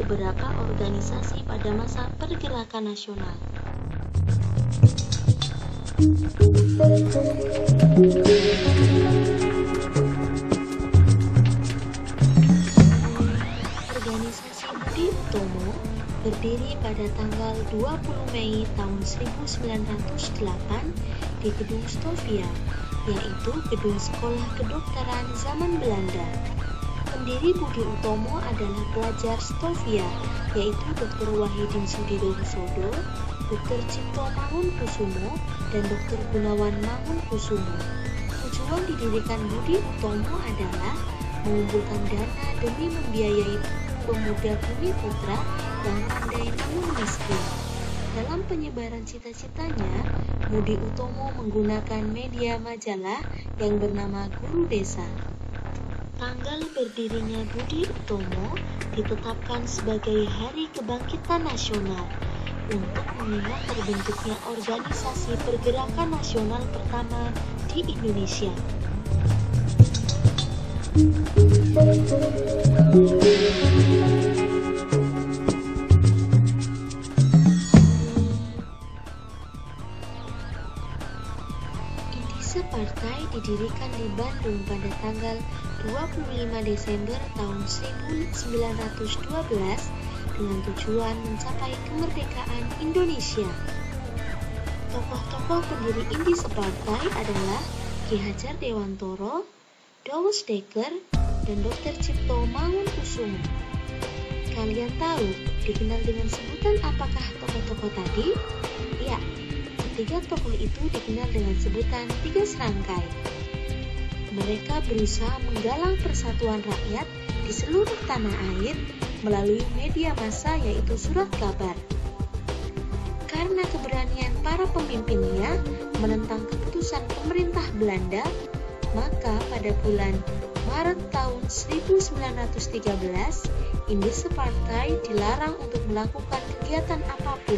beberapa organisasi pada masa pergerakan nasional. Organisasi Budi Utomo berdiri pada tanggal 20 Mei tahun 1908 di Gedung Stovia, yaitu gedung sekolah kedokteran zaman Belanda. Pendiri Budi Utomo adalah pelajar Stovia, yaitu Dr. Wahidin Sudirohusodo, Dr. Cipto Mangunkusumo, dan Dr. Gunawan Mangunkusumo. Tujuan didirikan Budi Utomo adalah mengumpulkan dana demi membiayai pemuda Bumi Putra yang pandai namun miskin. Dalam penyebaran cita-citanya, Budi Utomo menggunakan media majalah yang bernama Guru Desa. Tanggal berdirinya Budi Utomo ditetapkan sebagai Hari Kebangkitan Nasional untuk mengingat terbentuknya organisasi pergerakan nasional pertama di Indonesia. Indise Partai didirikan di Bandung pada tanggal 25 Desember tahun 1912 dengan tujuan mencapai kemerdekaan Indonesia. Tokoh-tokoh pendiri Indise Partai adalah Ki Hajar Dewantoro, Douwes Dekker, dan Dr. Cipto Mangunkusumo. Kalian tahu dikenal dengan sebutan apakah tokoh-tokoh tadi? Ya, ketiga tokoh itu dikenal dengan sebutan Tiga Serangkai. Mereka berusaha menggalang persatuan rakyat di seluruh tanah air melalui media massa yaitu surat kabar. Karena keberanian para pemimpinnya menentang keputusan pemerintah Belanda, maka pada bulan Maret tahun 1913, Indise Partai dilarang untuk melakukan kegiatan apapun.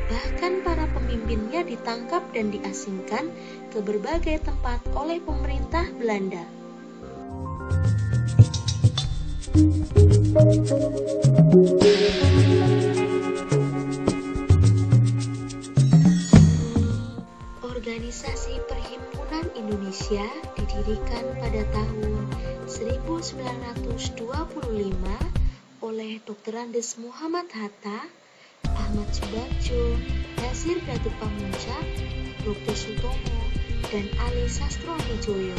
Bahkan para pemimpinnya ditangkap dan diasingkan ke berbagai tempat oleh pemerintah Belanda. Organisasi Perhimpunan Indonesia didirikan pada tahun 1925 oleh Dr. Andes Muhammad Hatta, Ahmad Subarjo, Nasir Datuk Pamuncak, Dr. Sutomo, dan Ali Sastroamidjojo.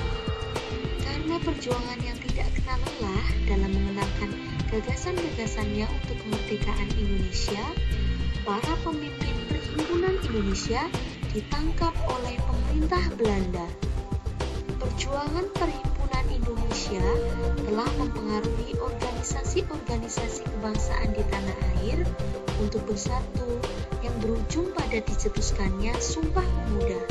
Karena perjuangan yang tidak kenal lelah dalam mengenalkan gagasan-gagasannya untuk kemerdekaan Indonesia, para pemimpin Perhimpunan Indonesia ditangkap oleh pemerintah Belanda. Perjuangan Perhimpunan Indonesia telah mempengaruhi organisasi-organisasi kebangsaan di tanah air untuk bersatu yang berujung pada dicetuskannya Sumpah Pemuda.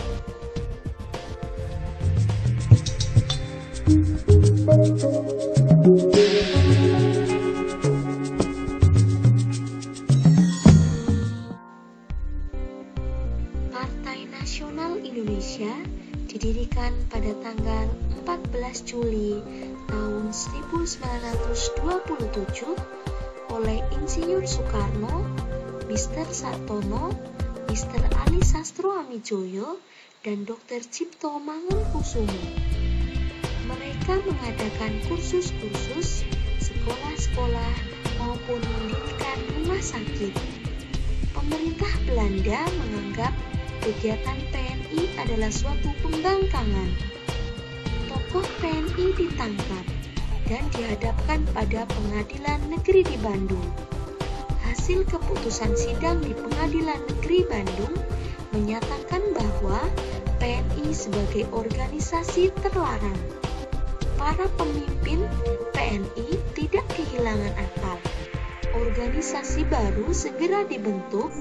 Partai Nasional Indonesia didirikan pada tanggal 14 Juli tahun 1927 oleh Insinyur Soekarno, Mr. Sartono, Mr. Ali Sastroamidjojo, dan Dr. Cipto Mangunkusumo. Mereka mengadakan kursus-kursus, sekolah-sekolah, maupun mendirikan rumah sakit. Pemerintah Belanda menganggap kegiatan PNI adalah suatu pembangkangan. Tokoh PNI ditangkap dan dihadapkan pada Pengadilan Negeri di Bandung. Hasil keputusan sidang di Pengadilan Negeri Bandung menyatakan bahwa PNI sebagai organisasi terlarang. Para pemimpin PNI tidak kehilangan akal. Organisasi baru segera dibentuk.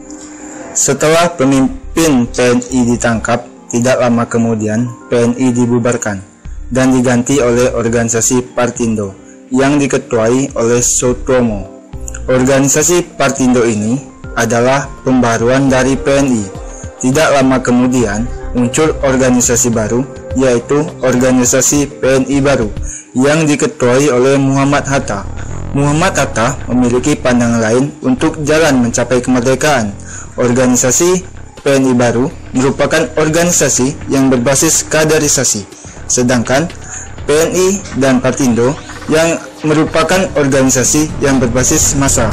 Setelah pemimpin PNI ditangkap, tidak lama kemudian PNI dibubarkan dan diganti oleh organisasi Partindo yang diketuai oleh Sutomo. Organisasi Partindo ini adalah pembaruan dari PNI. Tidak lama kemudian muncul organisasi baru, yaitu organisasi PNI baru yang diketuai oleh Muhammad Hatta. Muhammad Hatta memiliki pandangan lain untuk jalan mencapai kemerdekaan. Organisasi PNI baru merupakan organisasi yang berbasis kaderisasi, sedangkan PNI dan Partindo yang merupakan organisasi yang berbasis massa.